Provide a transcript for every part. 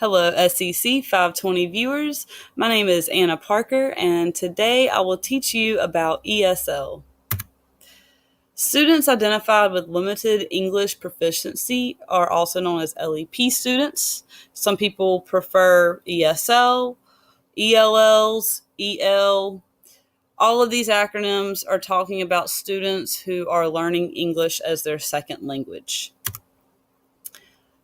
Hello, SEC 520 viewers. My name is Anna Parker, and today I will teach you about ESL. Students identified with limited English proficiency are also known as LEP students. Some people prefer ESL, ELLs, EL. All of these acronyms are talking about students who are learning English as their second language.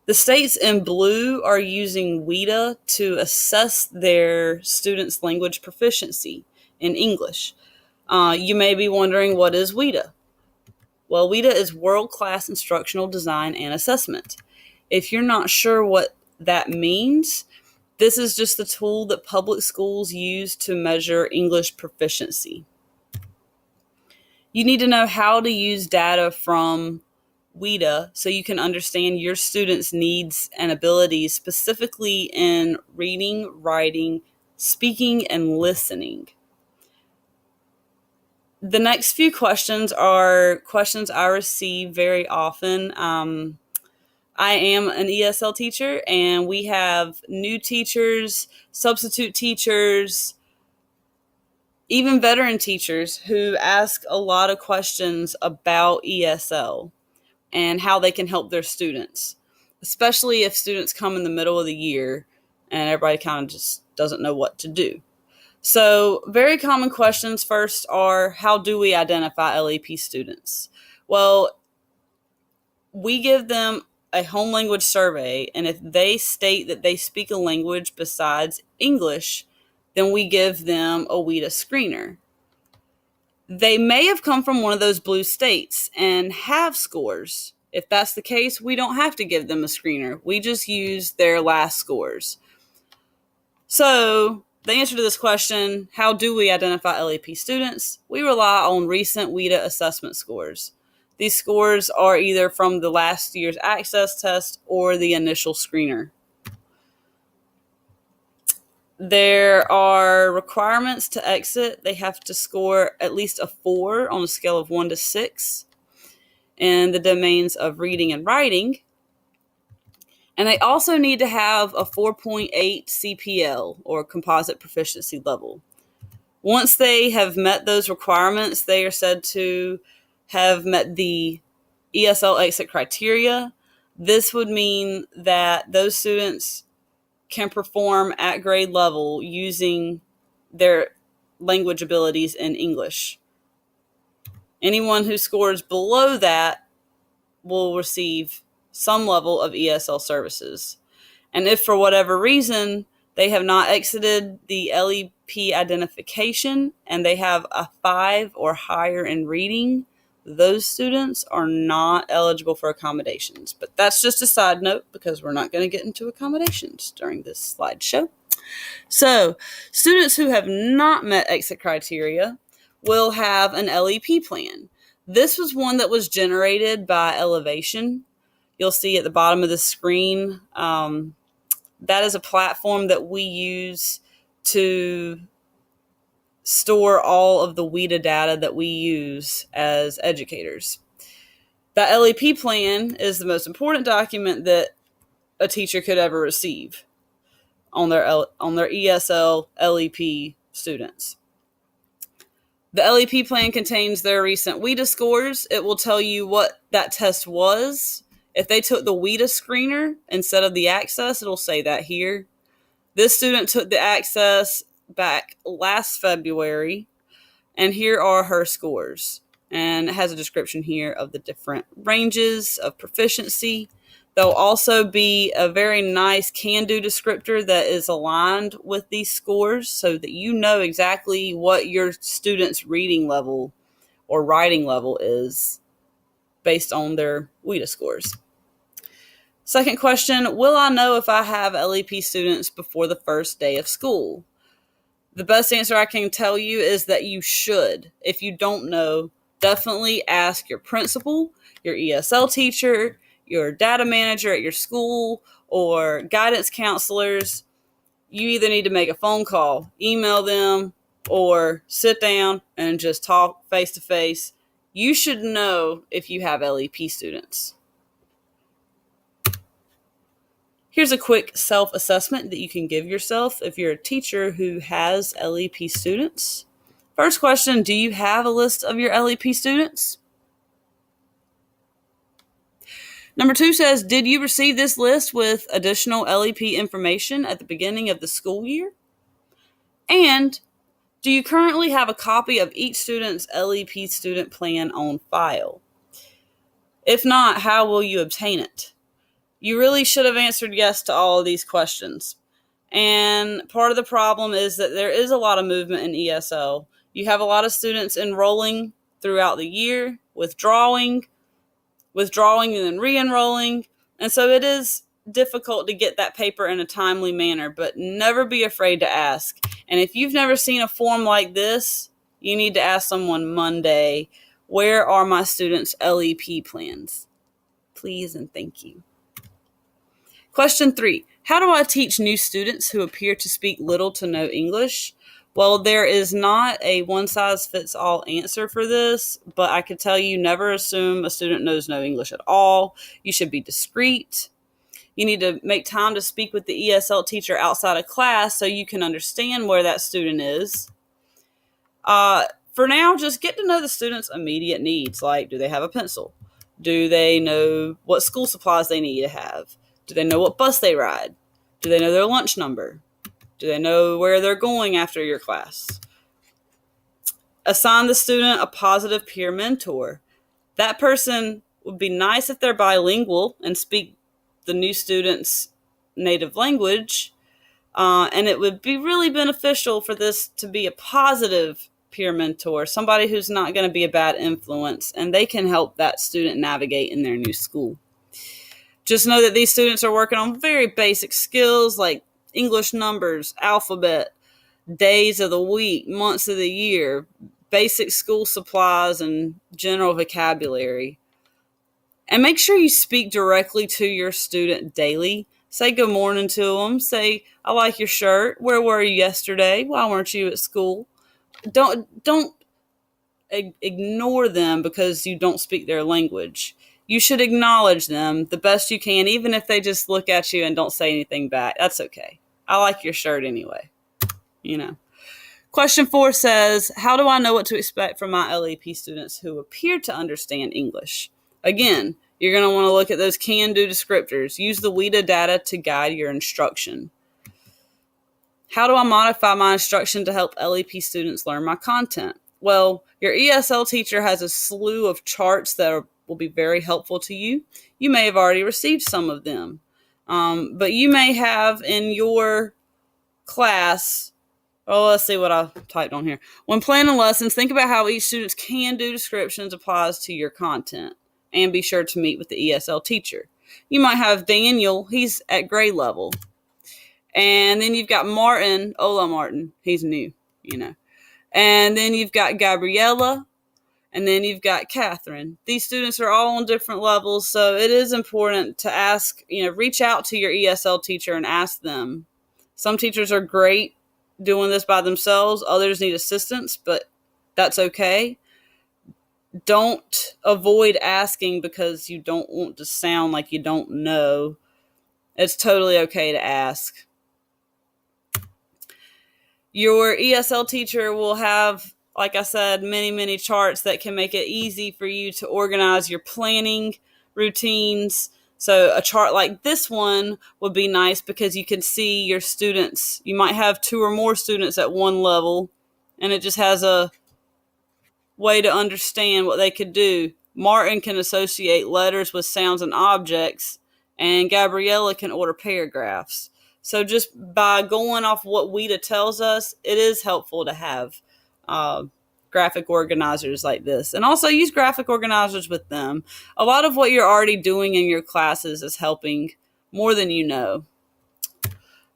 The states in blue are using WIDA to assess their students' language proficiency in English. You may be wondering, what is WIDA? Well, WIDA is World-Class Instructional Design and Assessment. If you're not sure what that means, this is just the tool that public schools use to measure English proficiency. You need to know how to use data from WIDA so you can understand your students' needs and abilities, specifically in reading, writing, speaking, and listening. The next few questions are questions I receive very often. I am an ESL teacher, and we have new teachers, substitute teachers, even veteran teachers who ask a lot of questions about ESL and how they can help their students, especially if students come in the middle of the year and everybody kind of just doesn't know what to do. So very common questions first are, how do we identify LEP students? Well, we give them a home language survey, and if they state that they speak a language besides English, then we give them a WIDA screener. They may have come from one of those blue states and have scores. If that's the case, we don't have to give them a screener. We just use their last scores. So the answer to this question, how do we identify LEP students? We rely on recent WIDA assessment scores. These scores are either from the last year's access test or the initial screener. There are requirements to exit. They have to score at least a 4 on a scale of 1 to 6 in the domains of reading and writing. And they also need to have a 4.8 CPL, or composite proficiency level. Once they have met those requirements, they are said to have met the ESL exit criteria. This would mean that those students can perform at grade level using their language abilities in English. Anyone who scores below that will receive some level of ESL services. And if for whatever reason they have not exited the LEP identification and they have a 5 or higher in reading, those students are not eligible for accommodations. But that's just a side note, because we're not going to get into accommodations during this slideshow. So students who have not met exit criteria will have an LEP plan. This was one that was generated by Elevation. You'll see at the bottom of the screen, that is a platform that we use to store all of the WIDA data that we use as educators. That LEP plan is the most important document that a teacher could ever receive on their ESL LEP students. The LEP plan contains their recent WIDA scores. It will tell you what that test was. If they took the WIDA screener instead of the access, it'll say that here. This student took the access back last February, and here are her scores. And it has a description here of the different ranges of proficiency. There'll also be a very nice can-do descriptor that is aligned with these scores so that you know exactly what your student's reading level or writing level is based on their WIDA scores. Second question, will I know if I have LEP students before the first day of school? The best answer I can tell you is that you should. If you don't know, definitely ask your principal, your ESL teacher, your data manager at your school, or guidance counselors. You either need to make a phone call, email them, or sit down and just talk face to face. You should know if you have LEP students. Here's a quick self-assessment that you can give yourself if you're a teacher who has LEP students. First question, do you have a list of your LEP students? Number 2 says, did you receive this list with additional LEP information at the beginning of the school year? And do you currently have a copy of each student's LEP student plan on file? If not, how will you obtain it? You really should have answered yes to all of these questions. And part of the problem is that there is a lot of movement in ESL. You have a lot of students enrolling throughout the year, withdrawing and then re-enrolling. And so it is difficult to get that paper in a timely manner, but never be afraid to ask. And if you've never seen a form like this, you need to ask someone Monday, where are my students' LEP plans? Please and thank you. Question 3, how do I teach new students who appear to speak little to no English? Well, there is not a one-size-fits-all answer for this, but I could tell you never assume a student knows no English at all. You should be discreet. You need to make time to speak with the ESL teacher outside of class so you can understand where that student is. For now, just get to know the student's immediate needs, like do they have a pencil? Do they know what school supplies they need to have? Do they know what bus they ride? Do they know their lunch number? Do they know where they're going after your class? Assign the student a positive peer mentor. That person would be nice if they're bilingual and speak the new student's native language. And it would be really beneficial for this to be a positive peer mentor, somebody who's not going to be a bad influence, and they can help that student navigate in their new school. Just know that these students are working on very basic skills like English numbers, alphabet, days of the week, months of the year, basic school supplies, and general vocabulary. And make sure you speak directly to your student daily. Say good morning to them. Say, I like your shirt. Where were you yesterday? Why weren't you at school? Don't ignore them because you don't speak their language. You should acknowledge them the best you can, even if they just look at you and don't say anything back. That's okay. I like your shirt anyway. Question 4 says, how do I know what to expect from my LEP students who appear to understand English? Again, you're going to want to look at those can-do descriptors. Use the WIDA data to guide your instruction. How do I modify my instruction to help LEP students learn my content? Well, your ESL teacher has a slew of charts that will be very helpful to you. You may have already received some of them, but you may have in your class, let's see what I typed on here. When planning lessons, think about how each student's can-do descriptions applies to your content, and be sure to meet with the ESL teacher. You might have Daniel, he's at grade level. And then you've got Martin, he's new, And then you've got Gabriella, and then you've got Catherine. These students are all on different levels, so it is important to ask, reach out to your ESL teacher and ask them. Some teachers are great doing this by themselves. Others need assistance, but that's okay. Don't avoid asking because you don't want to sound like you don't know. It's totally okay to ask. Your ESL teacher will have, like I said, many, many charts that can make it easy for you to organize your planning routines. So a chart like this one would be nice because you can see your students. You might have 2 or more students at one level, and it just has a way to understand what they could do. Martin can associate letters with sounds and objects, and Gabriella can order paragraphs. So just by going off what WIDA tells us, it is helpful to have graphic organizers like this. And also use graphic organizers with them. A lot of what you're already doing in your classes is helping more than you know.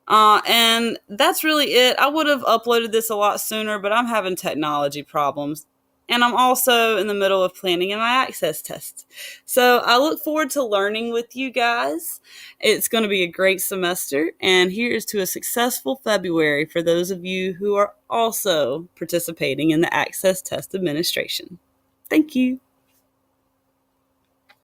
And that's really it. I would have uploaded this a lot sooner, but I'm having technology problems. And I'm also in the middle of planning my access test. So I look forward to learning with you guys. It's going to be a great semester. And here's to a successful February for those of you who are also participating in the access test administration. Thank you.